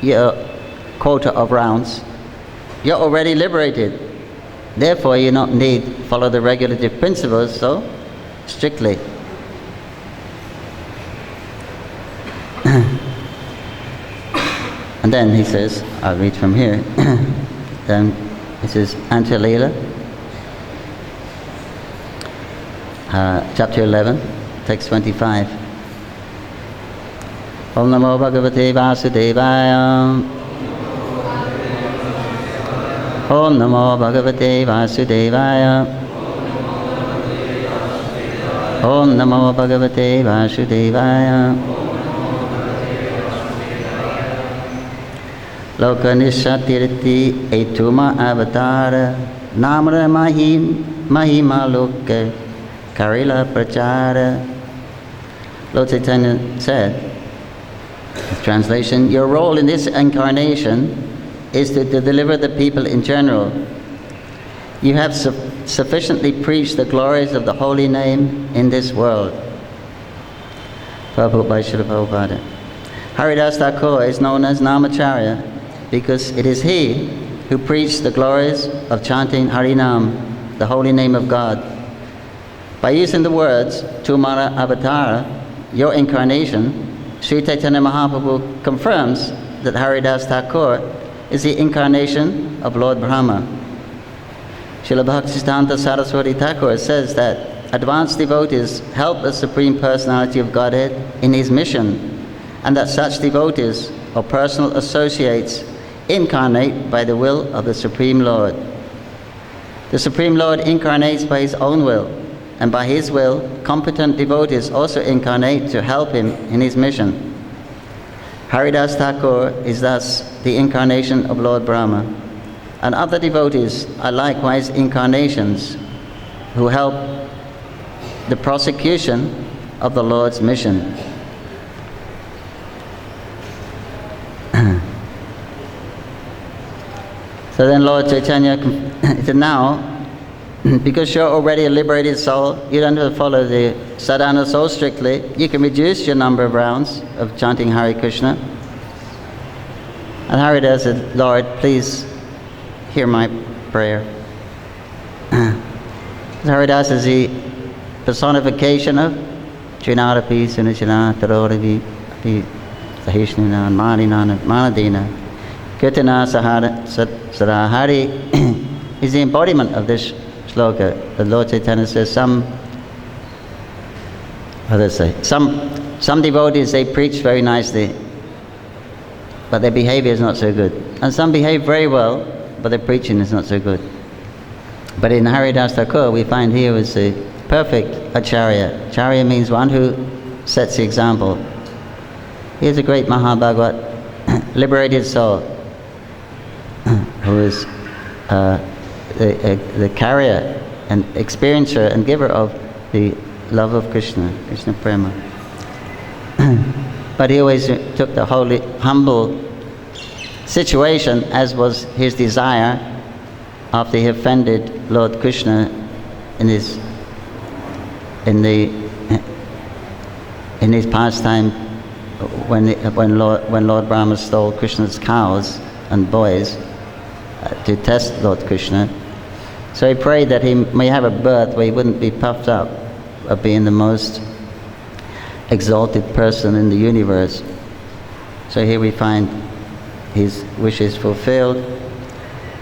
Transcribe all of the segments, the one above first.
your quota of rounds, you're already liberated. Therefore, you don't need to follow the regulative principles so strictly. And then he says, I'll read from here. Then he says, Antilila, chapter 11, text 25. Om Namo Bhagavate Vasudevaya. Om Namo Bhagavate Vasudevaya. Om Namo Bhagavate Vasudevaya. Lokanishatirti etuma avatara namra mahima loka karila prachara. Lord Chaitanya said, translation, your role in this incarnation is to deliver the people in general. You have sufficiently preached the glories of the holy name in this world. Prabhu by Srila Prabhupada. Haridas Thakur is known as Namacharya because it is he who preached the glories of chanting Harinam, the holy name of God. By using the words Tumara Avatara, your incarnation, Sri Chaitanya Mahaprabhu confirms that Haridas Thakur is the incarnation of Lord Brahma. Srila Bhaktisiddhanta Saraswati Thakur says that advanced devotees help the Supreme Personality of Godhead in his mission, and that such devotees or personal associates incarnate by the will of the Supreme Lord. The Supreme Lord incarnates by his own will, and by his will, competent devotees also incarnate to help him in his mission. Haridas Thakur is thus the incarnation of Lord Brahma, and other devotees are likewise incarnations who help the prosecution of the Lord's mission. So then Lord Chaitanya said, now, because you're already a liberated soul, you don't have to follow the sadhana so strictly. You can reduce your number of rounds of chanting Hare Krishna. And Haridas said, Lord, please hear my prayer. Haridas is the personification of Trinadapi, Sunachana, Tarodapi, Sahishnina, Manina, Manadina, Kirtana, Sarahari is the embodiment of this sloka. The Lord Chaitanya says some devotees, they preach very nicely, but their behavior is not so good. And some behave very well, but their preaching is not so good. But in Haridas Thakur, we find he was a perfect acharya. Acharya means one who sets the example. He is a great Mahabhagavat, liberated soul, who is the carrier and experiencer and giver of the love of Krishna, Krishna Prema. But he always took the holy, humble situation as was his desire after he offended Lord Krishna in his pastime when Lord Brahma stole Krishna's cows and boys to test Lord Krishna. So he prayed that he may have a birth where he wouldn't be puffed up of being the most exalted person in the universe. So here we find his wishes fulfilled.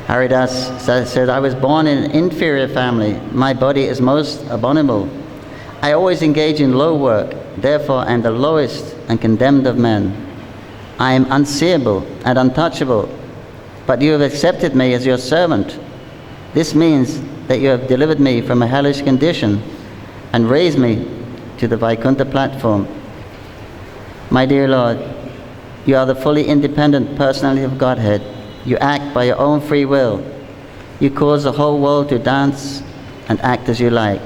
Haridas said, I was born in an inferior family. My body is most abominable. I always engage in low work. Therefore, I am the lowest and condemned of men. I am unseeable and untouchable, but you have accepted me as your servant. This means that you have delivered me from a hellish condition and raised me to the Vaikuntha platform. My dear Lord, you are the fully independent personality of Godhead. You act by your own free will. You cause the whole world to dance and act as you like.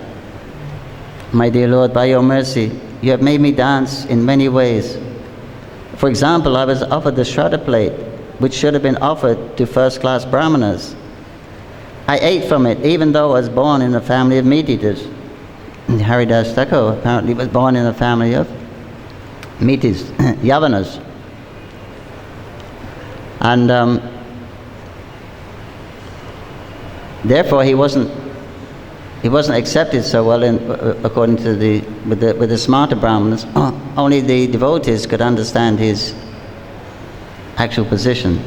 My dear Lord, by your mercy, you have made me dance in many ways. For example, I was offered the Shraddha plate, which should have been offered to first-class brahmanas. I ate from it, even though I was born in a family of meat eaters. Haridas Thakur apparently was born in a family of meat eaters, Yavanas. And therefore he wasn't accepted so well according to with the smarter Brahmanas. Only the devotees could understand his actual position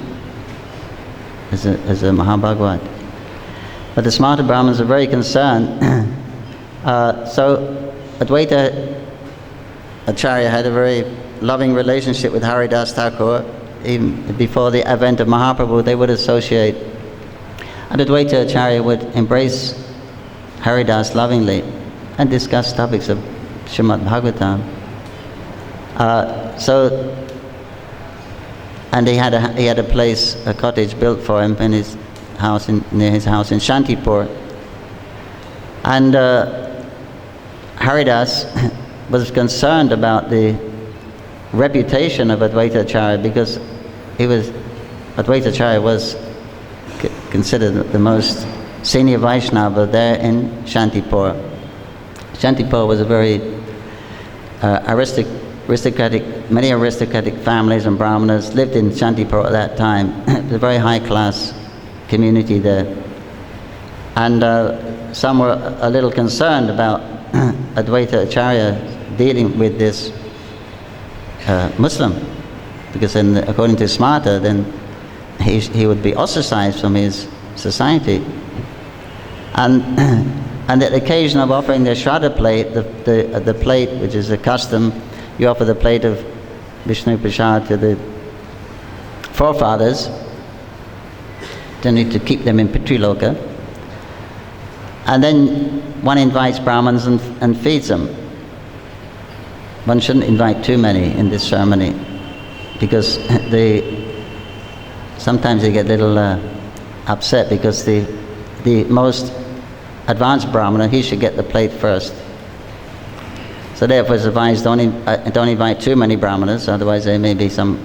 as a Mahabhagavat. But the smarter Brahmanas are very concerned. So Advaita Acharya had a very loving relationship with Haridas Thakur. Even before the advent of Mahaprabhu, they would associate, and Advaita Acharya would embrace Haridas lovingly and discuss topics of Śrīmad Bhāgavatam. And he had a place, a cottage built for him in his house, near his house in Shantipur. And Haridas was concerned about the reputation of Advaita Acharya, because Advaita Acharya was considered the most senior Vaishnava there in Shantipur. Shantipur was a very aristocratic, many aristocratic families and Brahmanas lived in Shantipur at that time. It was a very high class community there. And some were a little concerned about Advaita Acharya dealing with this Muslim, because then, according to Smarta, then he would be ostracized from his society. And at the occasion of offering the Shraddha plate, the plate, which is a custom, you offer the plate of Vishnu Prasad to the forefathers, to keep them in Pitriloka. And then one invites Brahmins and feeds them. One shouldn't invite too many in this ceremony, because sometimes they get a little upset, because the most advanced Brahmana, he should get the plate first. So therefore it's advised, don't invite too many Brahmanas, otherwise there may be some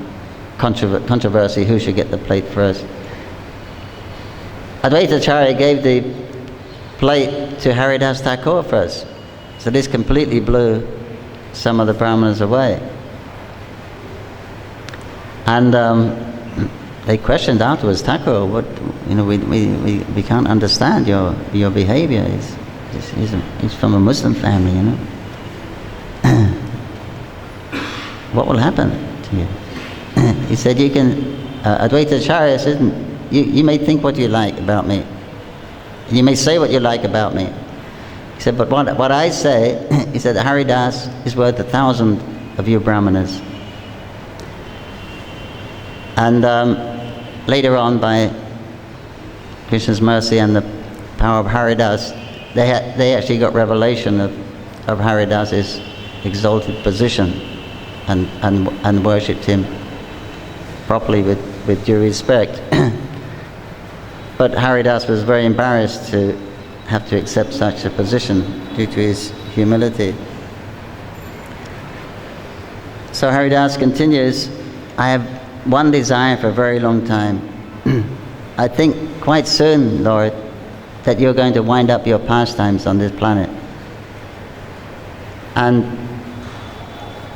controversy who should get the plate first. Advaita Acharya gave the plate to Haridas Thakur first. So this completely blew some of the Brahmanas away. And they questioned afterwards, Thakur, we can't understand your behavior. He's from a Muslim family, What will happen to you? He said, you can, Advaita Acharya said, you may think what you like about me. You may say what you like about me. He said, but what I say, he said, Haridas is worth 1,000 of you Brahmanas. And later on, by Krishna's mercy and the power of Haridas, they actually got revelation of Haridas's exalted position and worshipped him properly with due respect. But Haridas was very embarrassed to have to accept such a position due to his humility. So Haridas continues, I have one desire for a very long time. I think quite soon, Lord, that you're going to wind up your pastimes on this planet. And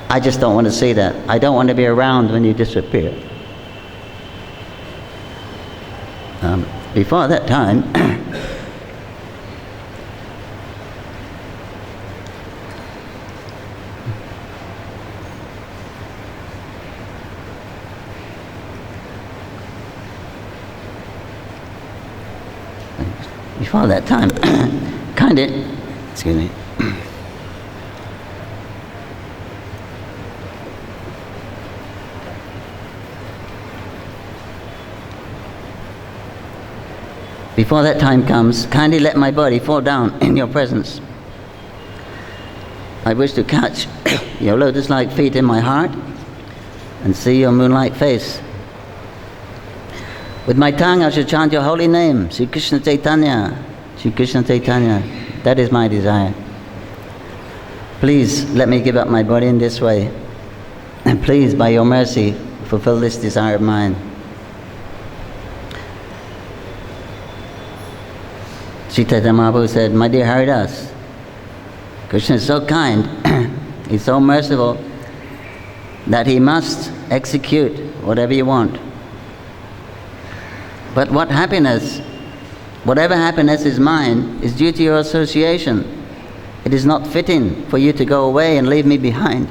I just don't want to see that. I don't want to be around when you disappear. Before that time, kind of, excuse me. Before that time comes, kindly let my body fall down in your presence. I wish to catch your lotus-like feet in my heart and see your moonlight face. With my tongue I shall chant your holy name, Sri Krishna Chaitanya, Sri Krishna Chaitanya. That is my desire. Please let me give up my body in this way. And please, by your mercy, fulfill this desire of mine. Sri Chaitanya Mahaprabhu said, my dear Haridas, Krishna is so kind, he's so merciful, that he must execute whatever you want. But whatever happiness is mine, is due to your association. It is not fitting for you to go away and leave me behind.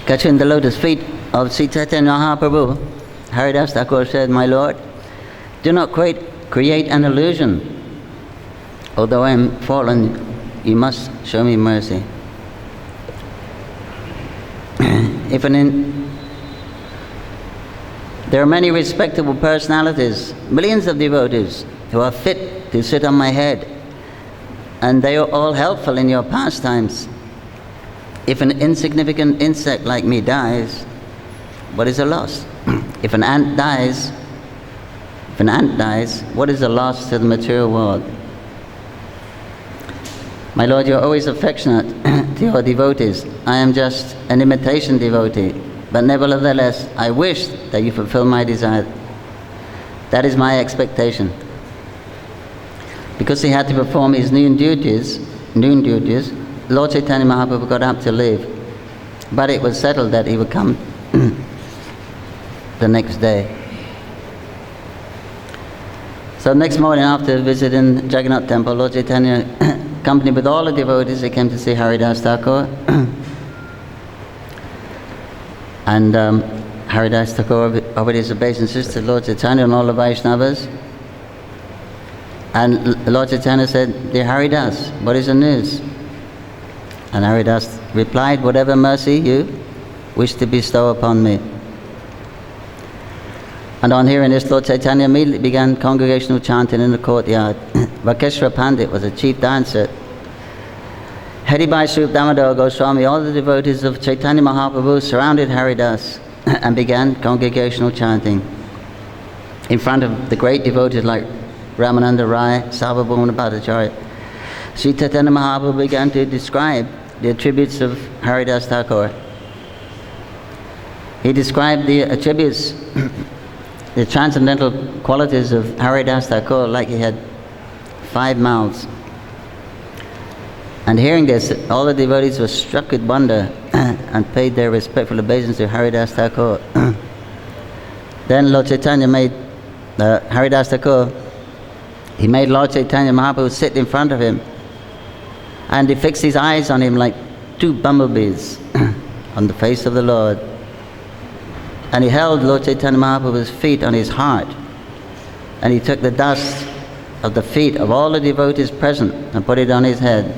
Catching the lotus feet of Sri Chaitanya Mahaprabhu, Haridas Thakur said, "My Lord, do not create an illusion. Although I am fallen, you must show me mercy." There are many respectable personalities, millions of devotees, who are fit to sit on my head, and they are all helpful in your pastimes. If an insignificant insect like me dies, what is the loss? If an ant dies, what is the loss to the material world? My Lord, you are always affectionate to your devotees. I am just an imitation devotee, but nevertheless, I wish that you fulfill my desire. That is my expectation. Because he had to perform his noon duties, Lord Chaitanya Mahaprabhu got up to leave, but it was settled that he would come the next day. So next morning, after visiting Jagannath temple, Lord Chaitanya, accompanied with all the devotees, they came to see Haridas Thakur. And Haridas Thakur offered his obeisances to Lord Chaitanya and all the Vaishnavas. And Lord Chaitanya said, "Dear Haridas, what is the news?" And Haridas replied, "Whatever mercy you wish to bestow upon me." And on hearing this, Lord Chaitanya immediately began congregational chanting in the courtyard. Vakeshwara Pandit was the chief dancer. Headed by Sri Damodar Goswami, all the devotees of Chaitanya Mahaprabhu surrounded Haridas and began congregational chanting. In front of the great devotees like Ramananda Rai, Sarvabhauma Bhattacharya, Sri Chaitanya Mahaprabhu began to describe the attributes of Haridas Thakur. He described the attributes, the transcendental qualities of Haridas Thakur like he had 5 mouths. And hearing this, all the devotees were struck with wonder and paid their respectful obeisance to Haridas Thakur. Then Lord Chaitanya made Haridas Thakur, he made Lord Chaitanya Mahaprabhu sit in front of him, and he fixed his eyes on him like 2 bumblebees on the face of the Lord. And he held Lord Chaitanya Mahaprabhu's feet on his heart, and he took the dust of the feet of all the devotees present and put it on his head.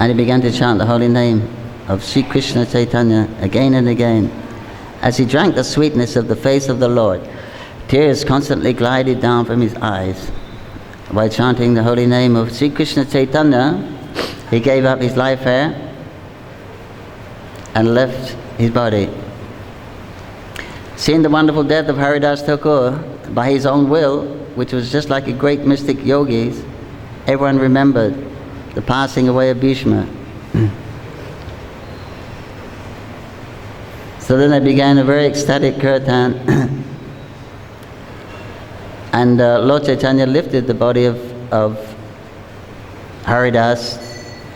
And he began to chant the holy name of Sri Krishna Chaitanya again and again. As he drank the sweetness of the face of the Lord, tears constantly glided down from his eyes. While chanting the holy name of Sri Krishna Chaitanya, he gave up his life hair and left his body. Seeing the wonderful death of Haridas Thakur by his own will, which was just like a great mystic yogis, everyone remembered the passing away of Bhishma. So then they began a very ecstatic kirtan, and Lord Chaitanya lifted the body of Haridas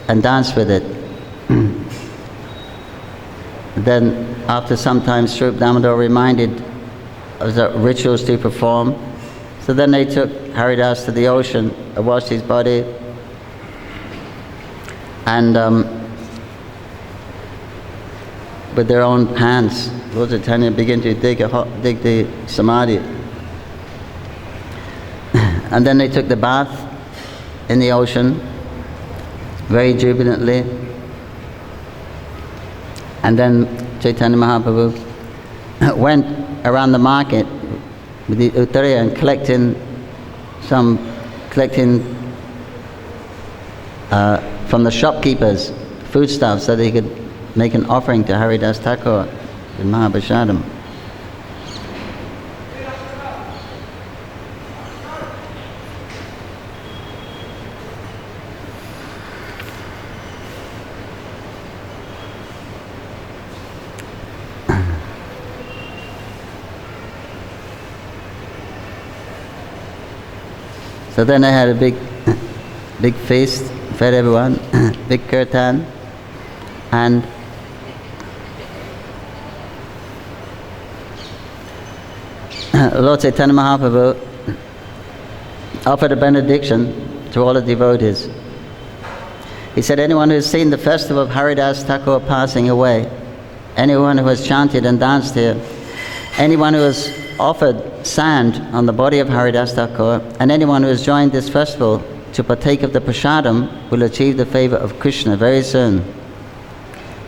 and danced with it. Then after some time, Sri Damodar reminded of the rituals to perform. So then they took Haridas to the ocean, washed his body, and with their own hands, Lord Chaitanya began to dig the samadhi. And then they took the bath in the ocean, very jubilantly. And then Chaitanya Mahaprabhu went around the market with the Uttariya and collecting from the shopkeepers foodstuffs so that he could make an offering to Haridas Thakur in Mahaprashadam. So then they had a big feast, fed everyone, big kirtan, and Lord Chaitanya Mahaprabhu offered a benediction to all the devotees. He said, anyone who has seen the festival of Haridas Thakur passing away, anyone who has chanted and danced here, anyone who has offered sand on the body of Haridas Thakur, and anyone who has joined this festival to partake of the prasadam will achieve the favor of Krishna very soon.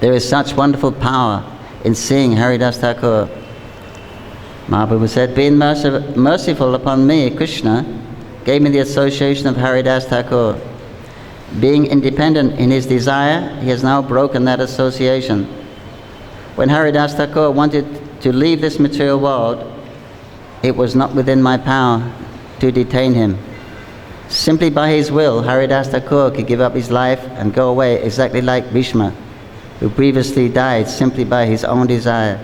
There is such wonderful power in seeing Haridas Thakur. Mahaprabhu said, being merciful upon me, Krishna gave me the association of Haridas Thakur. Being independent in his desire, he has now broken that association. When Haridas Thakur wanted to leave this material world, it was not within my power to detain him. Simply by his will, Haridas Thakur could give up his life and go away, exactly like Bhishma, who previously died simply by his own desire.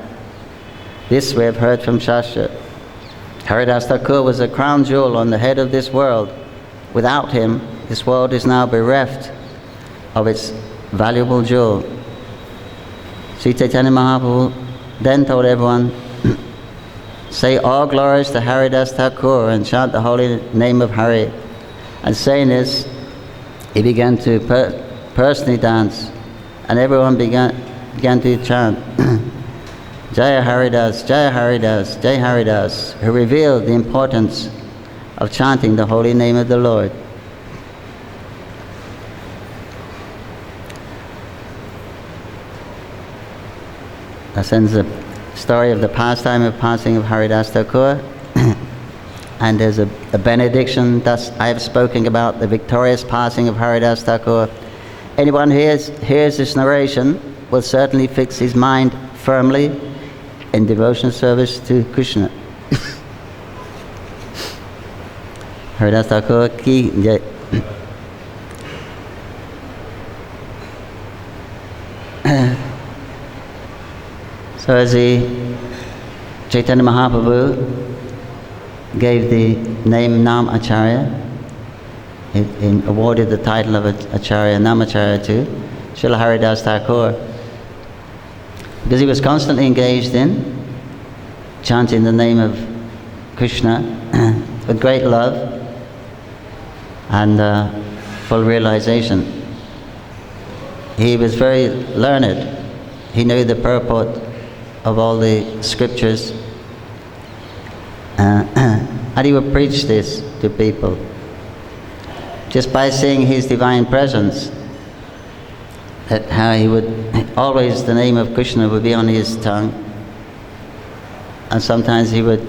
This we have heard from Shastra. Haridas Thakur was a crown jewel on the head of this world. Without him, this world is now bereft of its valuable jewel. Sri Chaitanya Mahaprabhu then told everyone, say all glories to Haridas Thakur and chant the holy name of Hari. And saying this, he began to personally dance, and everyone began to chant, Jaya Haridas, Jaya Haridas, Jai Haridas, who revealed the importance of chanting the holy name of the Lord. That ends the story of the pastime of passing of Haridas Thakur. And there's a benediction. Thus I have spoken about the victorious passing of Haridas Thakur. Anyone who hears this narration will certainly fix his mind firmly in devotional service to Krishna. Haridas Thakur ki jai. So as the Chaitanya Mahaprabhu gave the name Nam Acharya, he awarded the title of Acharya, Nam Acharya to Srila Haridas Thakur, because he was constantly engaged in chanting the name of Krishna with great love and full realization. He was very learned. He knew the purport of all the scriptures, and he would preach this to people. Just by seeing his divine presence, that how he would always, the name of Krishna would be on his tongue, and sometimes he would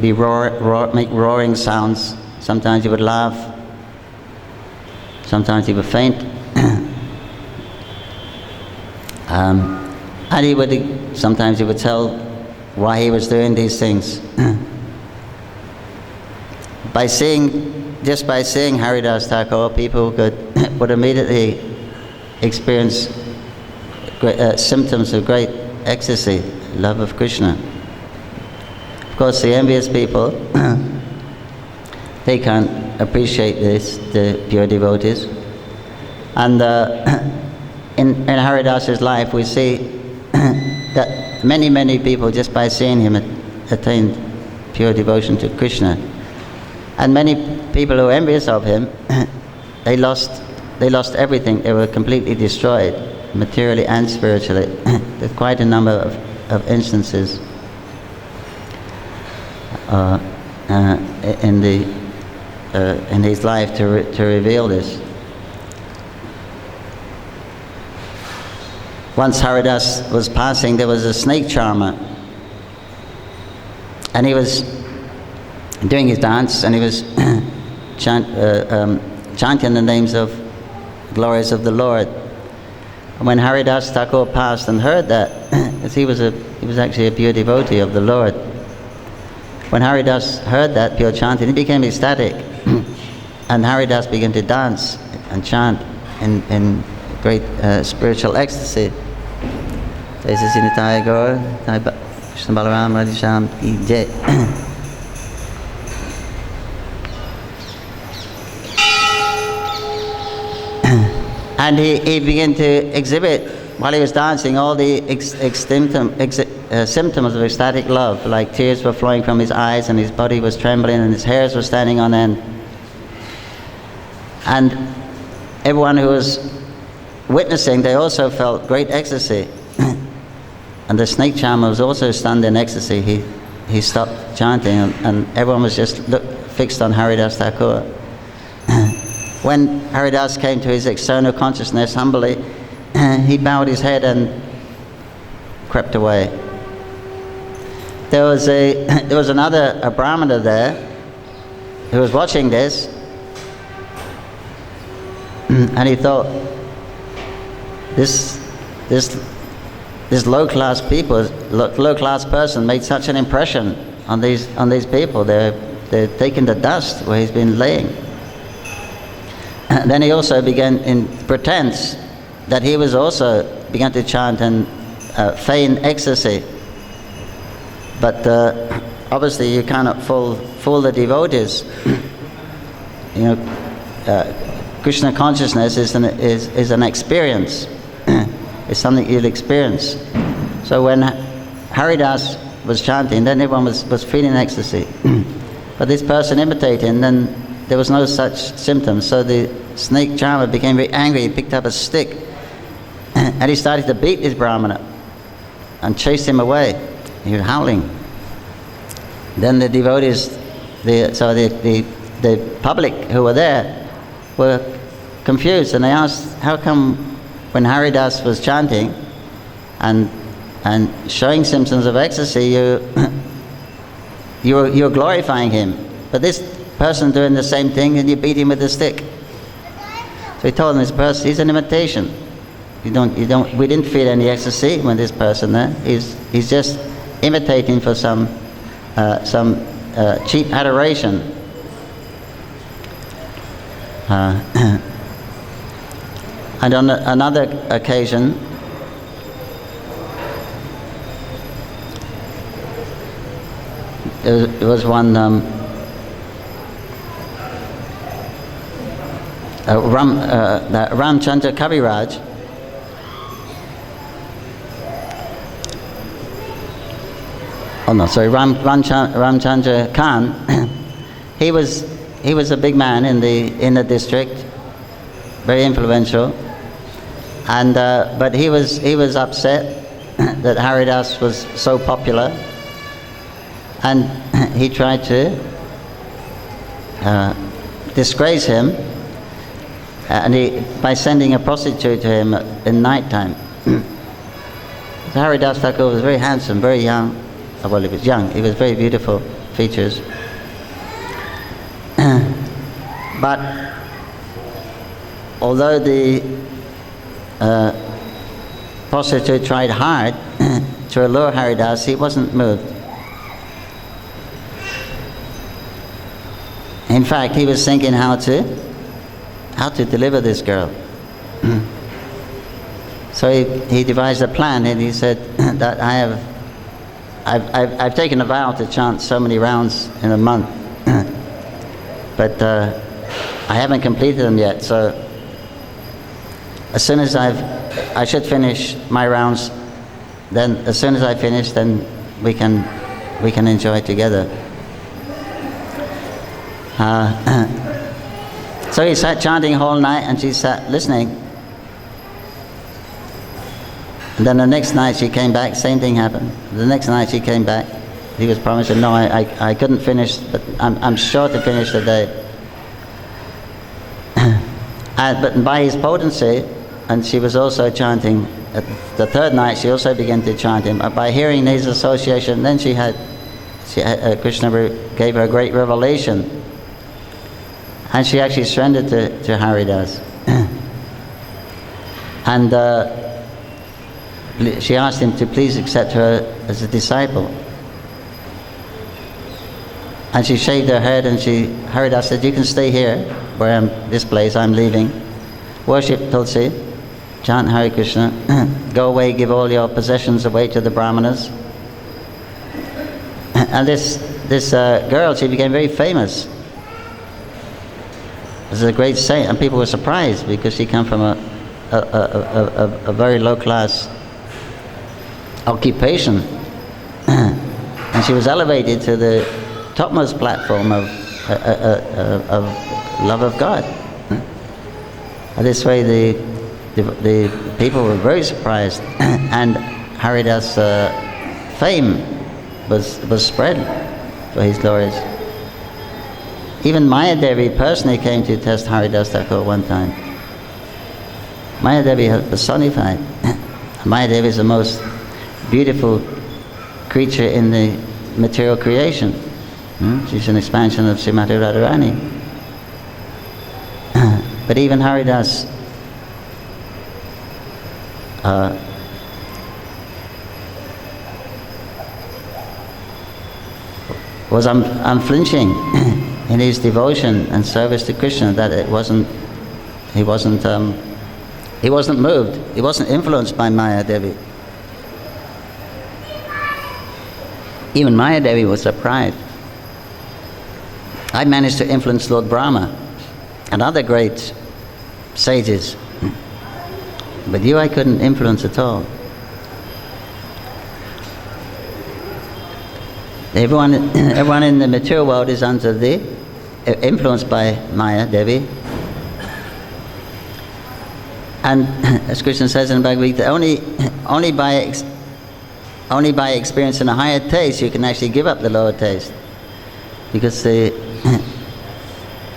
be make roaring sounds. Sometimes he would laugh. Sometimes he would faint. And sometimes he would tell why he was doing these things. Just by seeing Haridas Thakur, people would immediately experience symptoms of great ecstasy, love of Krishna. Of course, the envious people, they can't appreciate this, the pure devotees. And in Haridas's life, we see that many people, just by seeing him, attained pure devotion to Krishna. And many people who were envious of him, they lost everything. They were completely destroyed, materially and spiritually. There's quite a number of instances in his life to reveal this. Once Haridas was passing, there was a snake charmer, and he was doing his dance, and he was chanting the names of glories of the Lord. And when Haridas Thakur passed and heard that, as he was actually a pure devotee of the Lord, when Haridas heard that pure chanting, he became ecstatic, and Haridas began to dance and chant in great spiritual ecstasy. Jai Sri Nitai Gaur, Krishna Balaram Radhisham ki jai. And he began to exhibit, while he was dancing, all the symptoms of ecstatic love, like tears were flowing from his eyes and his body was trembling and his hairs were standing on end. And everyone who was witnessing, they also felt great ecstasy. And the snake charmer was also stunned in ecstasy. He stopped chanting and everyone was just fixed on Haridas Thakur. When Haridas came to his external consciousness humbly, he bowed his head and crept away. There was another Brahmana there who was watching this, and he thought, this low-class person made such an impression on these people. They're taking the dust where he's been laying. And then he also began in pretense that he was also began to chant and feign ecstasy. But obviously you cannot fool the devotees. Krishna consciousness is an experience. It's something you'll experience. So when Haridas was chanting, then everyone was feeling ecstasy. But this person imitating, then there was no such symptoms. So the snake charmer became very angry. He picked up a stick and he started to beat this Brahmana and chased him away. He was howling. Then the devotees, the public who were there were confused, and they asked, how come when Haridas was chanting and showing symptoms of ecstasy, you're glorifying him, but this person doing the same thing and you beat him with a stick. So he told them, this person, he's an imitation. We didn't feel any ecstasy when this person there. He's just imitating for some cheap adoration. And on another occasion, there was one Ramchandra Kaviraj. Ramchandra Khan. He was a big man in the district, very influential, and but he was upset that Haridas was so popular, and he tried to disgrace him, and by sending a prostitute to him in night time. Haridas Thakur was very handsome, very young. Well, he was young. He was very beautiful features. But although the prostitute tried hard to allure Haridas, he wasn't moved. In fact, he was thinking how to deliver this girl. So he devised a plan, and he said that I've taken a vow to chant so many rounds in a month, but I haven't completed them yet. So as soon as I should finish my rounds, then as soon as I finish, then we can enjoy together. So he sat chanting whole night, and she sat listening. And then the next night she came back, same thing happened. The next night she came back. He was promising, no, I couldn't finish, but I'm sure to finish the day. But by his potency, and she was also chanting, the third night she also began to chant him. By hearing his association, then Krishna gave her a great revelation. And she actually surrendered to Haridas. And she asked him to please accept her as a disciple. And she shaved her head, and Haridas said, you can stay here, where this place, I'm leaving. Worship Tulsi, chant Hare Krishna, go away, give all your possessions away to the Brahmanas. And this girl, she became very famous. This is a great saint, and people were surprised because she came from a a very low class occupation, and she was elevated to the topmost platform of love of God. This way, the people were very surprised, and Haridas' fame was spread for his glories. Even Maya Devi personally came to test Haridas Thakur one time. Maya Devi was personified. Maya Devi is the most beautiful creature in the material creation. She's an expansion of Srimati Radharani. But even Haridas was unflinching in his devotion and service to Krishna. That he wasn't moved. He wasn't influenced by Maya Devi. Even Maya Devi was surprised. I managed to influence Lord Brahma and other great sages, but you I couldn't influence at all. Everyone in the material world is under the influenced by Maya Devi, and as Krishna says in Bhagavad Gita, only by experiencing a higher taste you can actually give up the lower taste, because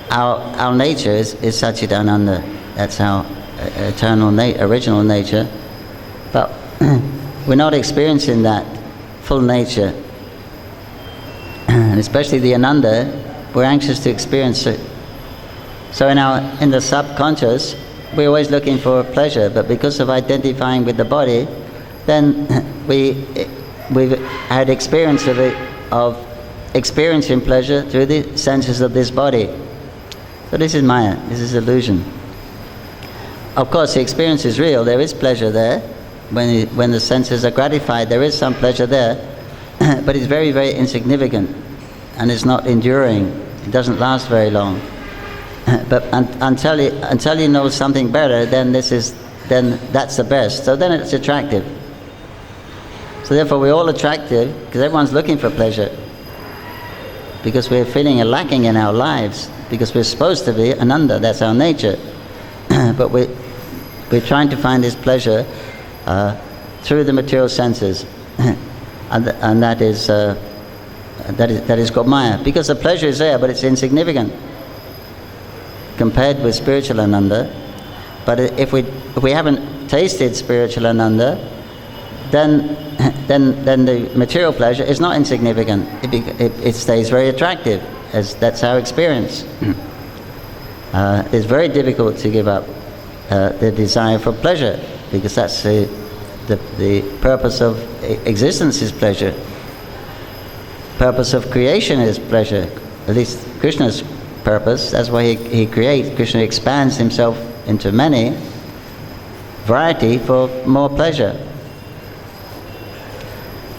our nature is Satchidananda. That's our eternal original nature, but we're not experiencing that full nature. And especially the Ananda, we're anxious to experience it. So in the subconscious, we're always looking for pleasure, but because of identifying with the body, then we've had experience of experiencing pleasure through the senses of this body. So this is Maya, this is illusion. Of course, the experience is real. There is pleasure there. When the senses are gratified, there is some pleasure there. But it's very, very insignificant, and it's not enduring. It doesn't last very long. But until you know something better, then that's the best. So then it's attractive. So therefore, we're all attractive because everyone's looking for pleasure. Because we're feeling a lacking in our lives. Because we're supposed to be Ananda. That's our nature. But we're trying to find this pleasure through the material senses. And that is called Maya. Because the pleasure is there, but it's insignificant compared with spiritual Ananda. But if we haven't tasted spiritual Ananda, then the material pleasure is not insignificant. It stays very attractive, as that's our experience. It's very difficult to give up the desire for pleasure, because that's the purpose of existence is pleasure. Purpose of creation is pleasure. At least Krishna's purpose. That's why he creates. Krishna expands himself into many variety for more pleasure.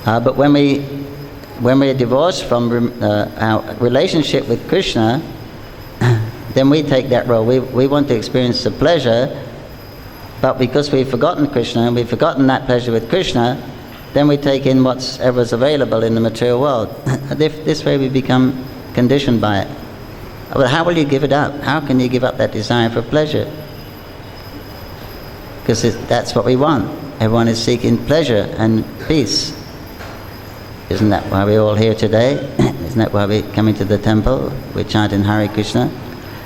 But when we're divorced from our relationship with Krishna, then we take that role. We want to experience the pleasure, but because we've forgotten Krishna and we've forgotten that pleasure with Krishna, then we take in whatever's available in the material world. This way we become conditioned by it. Well, how will you give it up? How can you give up that desire for pleasure? Because that's what we want. Everyone is seeking pleasure and peace. Isn't that why we're all here today? Isn't that why we're coming to the temple? We're chanting Hare Krishna.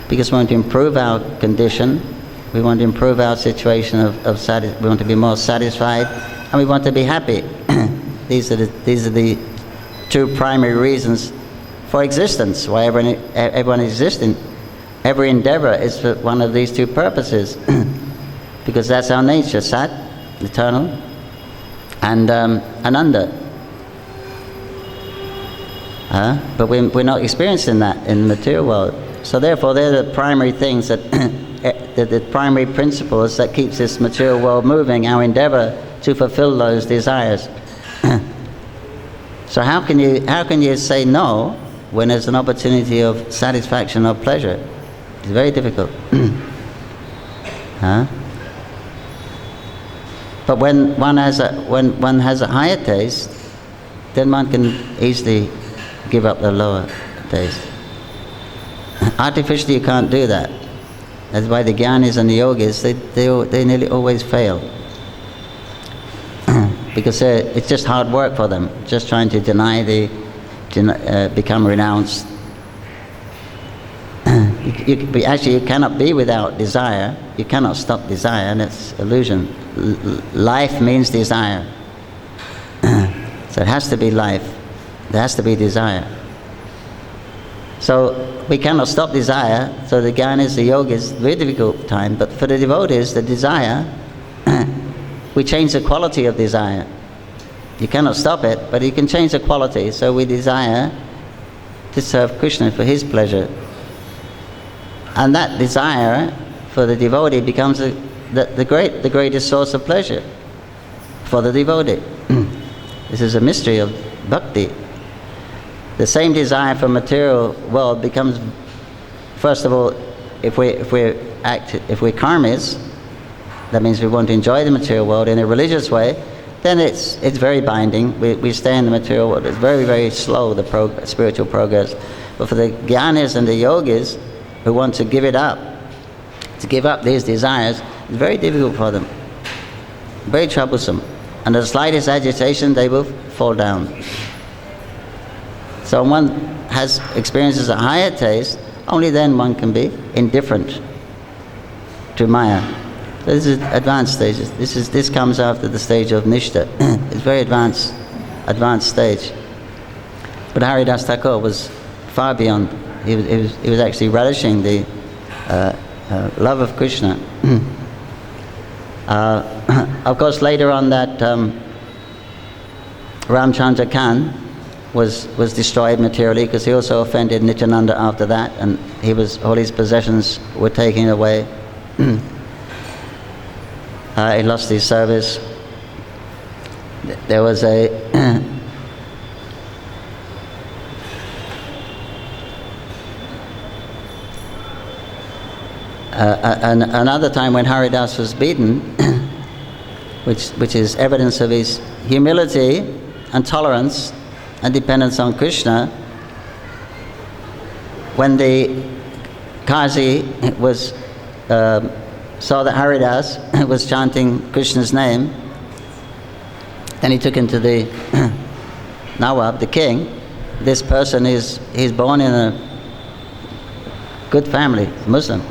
Because we want to improve our condition. We want to improve our situation we want to be more satisfied, and we want to be happy. These are the two primary reasons for existence, why everyone exists. Every endeavor is for one of these two purposes. Because that's our nature, Sat, eternal, and Ananda. But we're not experiencing that in the material world. So therefore, they're the primary things the primary principles that keeps this material world moving, our endeavor to fulfill those desires. So how can you say no when there's an opportunity of satisfaction or pleasure? It's very difficult. But when one has a higher taste, then one can easily give up the lower taste. Artificially, you can't do that. That's why the jnanis and the yogis, they nearly always fail. Because it's just hard work for them, just trying to become renounced. You cannot be without desire. You cannot stop desire, and it's illusion. Life means desire. So it has to be life. There has to be desire. So we cannot stop desire. So the jnanis, the yogis, very difficult time. But for the devotees, the desire, we change the quality of desire. You cannot stop it, but you can change the quality. So we desire to serve Krishna for his pleasure. And that desire for the devotee becomes the greatest source of pleasure for the devotee. This is a mystery of bhakti. The same desire for material world becomes, first of all, if we're karmis, that means we want to enjoy the material world in a religious way, then it's very binding. We stay in the material world. It's very, very slow, the spiritual progress. But for the jnanis and the yogis who want to give it up, to give up these desires, it's very difficult for them, very troublesome. And the slightest agitation, they will fall down. So one experiences a higher taste, only then one can be indifferent to Maya. So this is advanced stages. This comes after the stage of Nishta. It's very advanced stage. But Haridas Thakur was far beyond. He was actually relishing the love of Krishna. Of course, later on that Ramchandra Khan was destroyed materially, because he also offended Nityananda after that, and all his possessions were taken away. He lost his service. There was another time when Haridas was beaten, which is evidence of his humility and tolerance and dependence on Krishna. When the Kazi saw that Haridas was chanting Krishna's name, then he took him to the Nawab, the king. This person he's born in a good family, Muslim,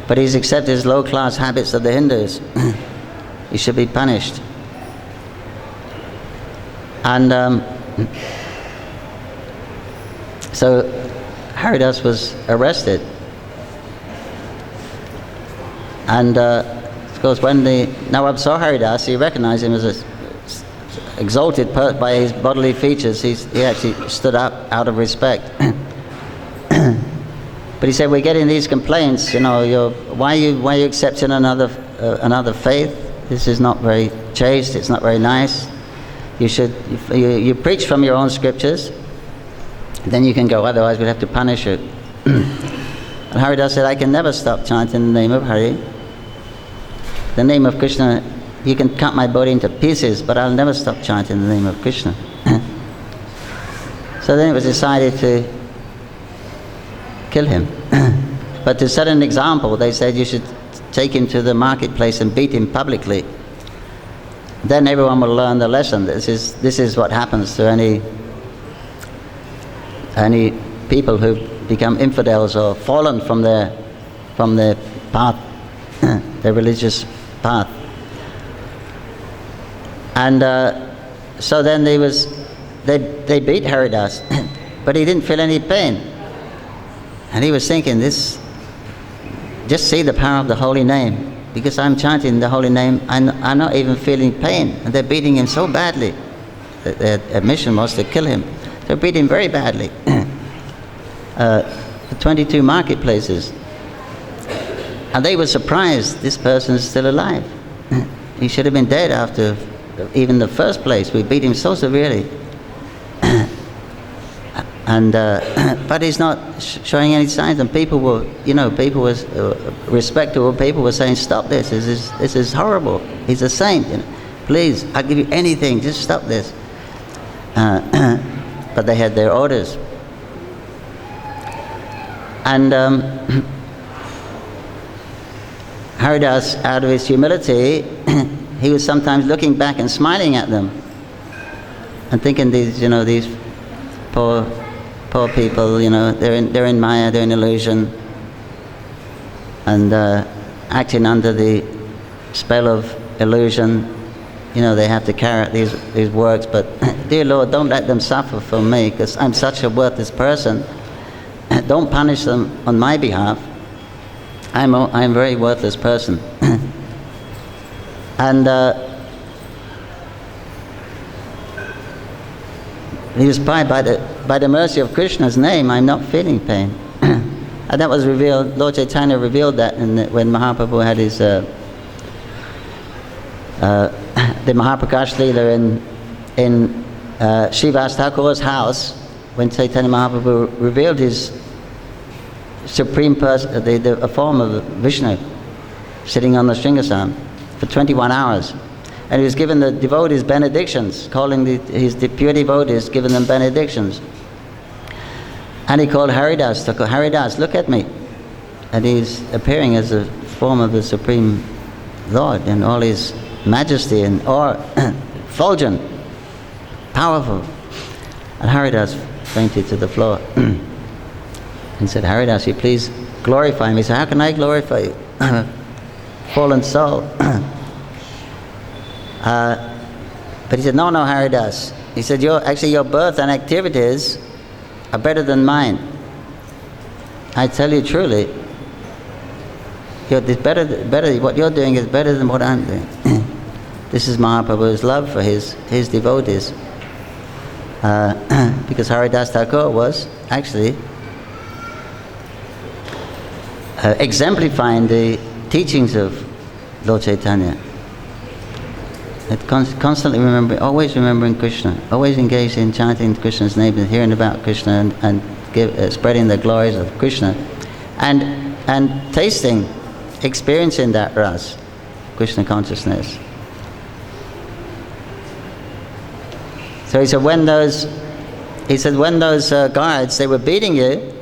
but he's accepted his low-class habits of the Hindus. He should be punished. And so Haridas was arrested. And of course, when the Nawab saw Haridas, he recognized him as exalted by his bodily features. He actually stood up out of respect. But he said, "We're getting these complaints. Why are you accepting another faith? This is not very chaste. It's not very nice. You preach from your own scriptures, then you can go. Otherwise, we'd have to punish you." And Haridas said, "I can never stop chanting the name of Hari. The name of Krishna, you can cut my body into pieces, but I'll never stop chanting the name of Krishna." So then it was decided to kill him. But to set an example, they said you should take him to the marketplace and beat him publicly. Then everyone will learn the lesson. This is what happens to any people who become infidels or fallen from their path, their religious path. And so then they beat Haridas, but he didn't feel any pain. And he was thinking, just see the power of the holy name. Because I'm chanting the holy name, I'm not even feeling pain. And they're beating him so badly. Their mission was to kill him. They're beating him very badly. The 22 marketplaces. And they were surprised, this person is still alive. He should have been dead after even the first place. We beat him so severely. And but he's not showing any signs, and people were, respectable people were saying, "Stop this! This is horrible. He's a saint." please, I'll give you anything, just stop this. But they had their orders. And Haridas, out of his humility, he was sometimes looking back and smiling at them and thinking, these poor people, they're in Maya, they're in illusion, and acting under the spell of illusion. They have to carry out these works, but dear Lord, don't let them suffer for me, because I'm such a worthless person. Don't punish them on my behalf. I'm a very worthless person. And he was by the mercy of Krishna's name, I'm not feeling pain. And that was revealed, Lord Chaitanya revealed that when Mahaprabhu had his the Mahaprakash Leela in Srivas Thakur's house, when Chaitanya Mahaprabhu revealed his supreme person, the form of Vishnu, sitting on the Shringasana for 21 hours. And he was given the devotees benedictions, calling the pure devotees, giving them benedictions. And he called Haridas, to call, Haridas, look at me. And he's appearing as a form of the Supreme Lord in all his majesty and fulgent, powerful. And Haridas fainted to the floor. He said, Haridas, you please glorify me. He said, how can I glorify you? Fallen soul. But he said, no, Haridas. He said, your birth and activities are better than mine. I tell you truly, what you're doing is better than what I'm doing. This is Mahaprabhu's love for his devotees. Because Haridas Thakur was actually exemplifying the teachings of Lord Chaitanya. Constantly always remembering Krishna, always engaged in chanting Krishna's name and hearing about Krishna and spreading the glories of Krishna, and tasting, experiencing that ras, Krishna consciousness. So he said, when those guards, they were beating you,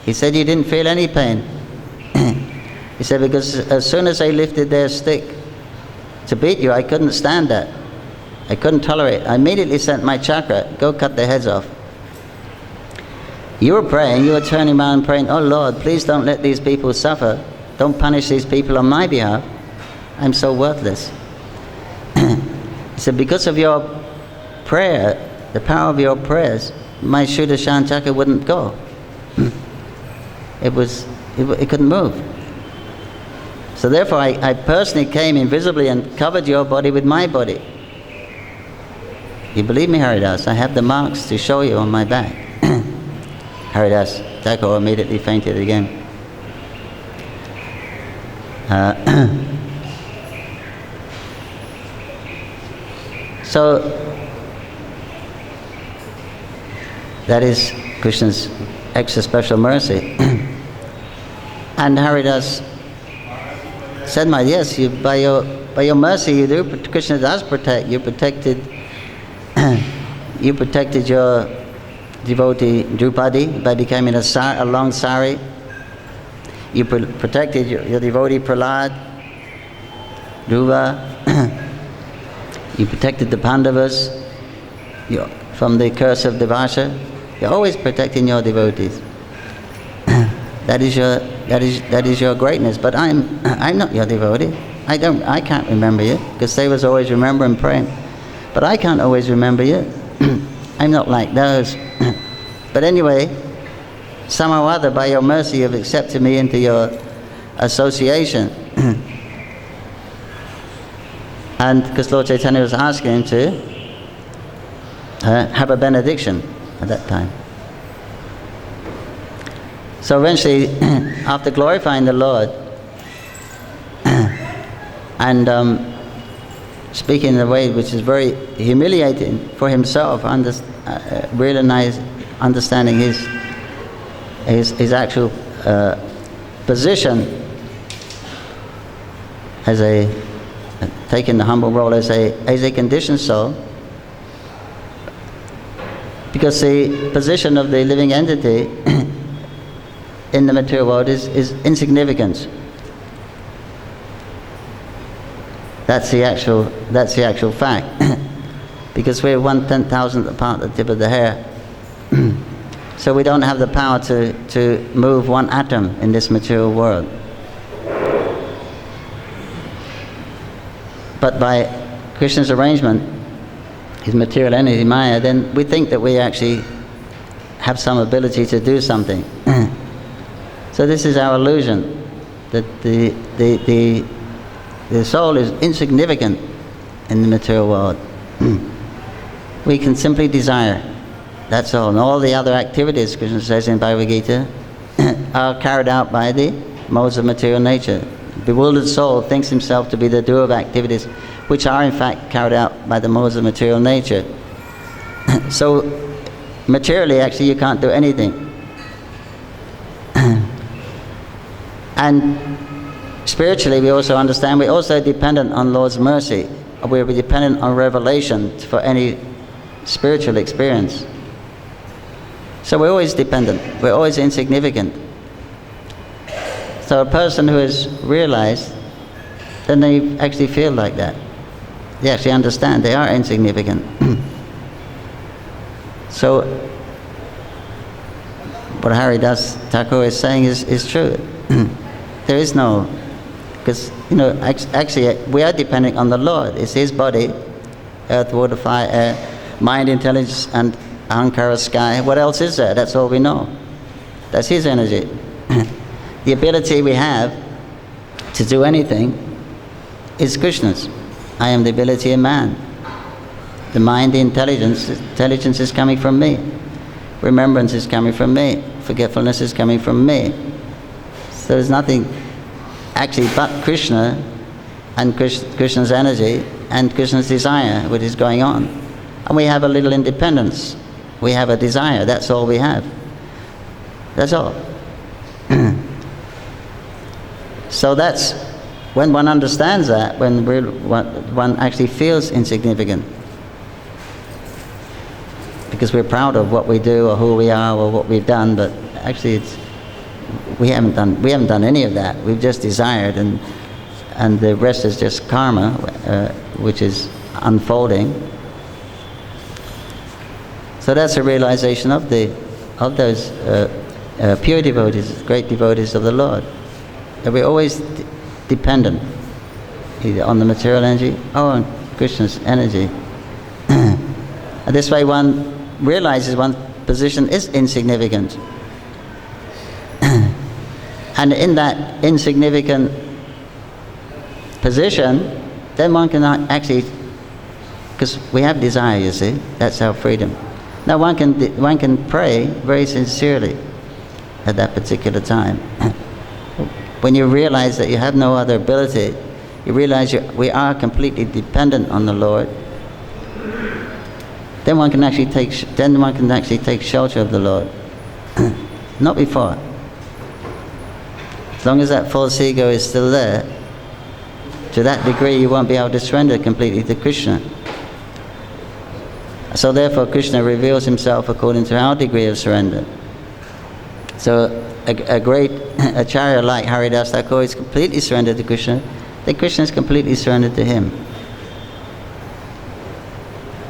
he said you didn't feel any pain. He said, because as soon as they lifted their stick to beat you, I couldn't stand that. I couldn't tolerate it. I immediately sent my chakra, go cut their heads off. You were praying, you were turning around praying, oh Lord, please don't let these people suffer. Don't punish these people on my behalf. I'm so worthless. He said, because of your prayer, the power of your prayers, my Sudarshan chakra wouldn't go. It couldn't move. So therefore I personally came invisibly and covered your body with my body. You believe me, Haridas? I have the marks to show you on my back. Haridas Thakur immediately fainted again. So that is Krishna's extra special mercy. And Haridas said, yes, by your mercy you do. Krishna does protect. You protected your devotee Drupadi by becoming a long sari. You protected your devotee Prahlad, Dhruva. You protected the Pandavas from the curse of Devasha. You're always protecting your devotees. That is your greatness. But I'm not your devotee. I can't remember you, because they was always remembering praying. But I can't always remember you. I'm not like those. But anyway, somehow or other, by your mercy, you've accepted me into your association. And because Lord Chaitanya was asking him to have a benediction at that time. So eventually, after glorifying the Lord and speaking in a way which is very humiliating for himself, understanding his actual position as a taking the humble role as a conditioned soul, because the position of the living entity in the material world is insignificant. That's the actual fact. Because we're 1/10,000th part of the tip of the hair. So we don't have the power to move one atom in this material world. But by Krishna's arrangement, his material energy, Maya, then we think that we actually have some ability to do something. So this is our illusion, that the soul is insignificant in the material world. We can simply desire, that's all. And all the other activities, Krishna says in Bhagavad Gita, are carried out by the modes of material nature. Bewildered soul thinks himself to be the doer of activities which are in fact carried out by the modes of material nature. So materially, actually, you can't do anything. And spiritually, we also understand we're also dependent on Lord's mercy. We're dependent on revelation for any spiritual experience. So we're always dependent. We're always insignificant. So a person who has realized, then they actually feel like that. They actually understand they are insignificant. So what Haridas Thakur is saying is true. There is no, because actually we are depending on the Lord. It's His body, earth, water, fire, air, mind, intelligence, and ahankara, sky. What else is there? That's all we know. That's His energy. The ability we have to do anything is Krishna's. I am the ability of man. The mind, the intelligence is coming from me. Remembrance is coming from me. Forgetfulness is coming from me. So there's nothing actually but Krishna and Krishna's energy and Krishna's desire which is going on. And we have a little independence. We have a desire. That's all we have. That's all. So that's when one understands that, when one actually feels insignificant. Because we're proud of what we do or who we are or what we've done, but actually we haven't done any of that. We've just desired, and the rest is just karma, which is unfolding. So that's a realization of those pure devotees, great devotees of the Lord. That we're always dependent, either on the material energy or on Krishna's energy. And this way one realizes one's position is insignificant. And in that insignificant position, then one can actually, because we have desire, you see, that's our freedom. Now one can pray very sincerely at that particular time. When you realize that you have no other ability, you realize we are completely dependent on the Lord, then one can actually take shelter of the Lord. Not before. As long as that false ego is still there, to that degree you won't be able to surrender completely to Krishna. So therefore Krishna reveals himself according to our degree of surrender. So a great acharya like Haridas Thakur is completely surrendered to Krishna, then Krishna is completely surrendered to him.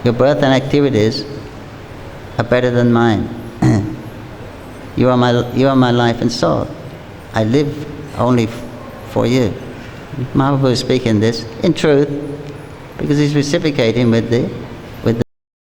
Your birth and activities are better than mine. You are my life and soul. I live only for you. Mahaprabhu is speaking this in truth because he's reciprocating with the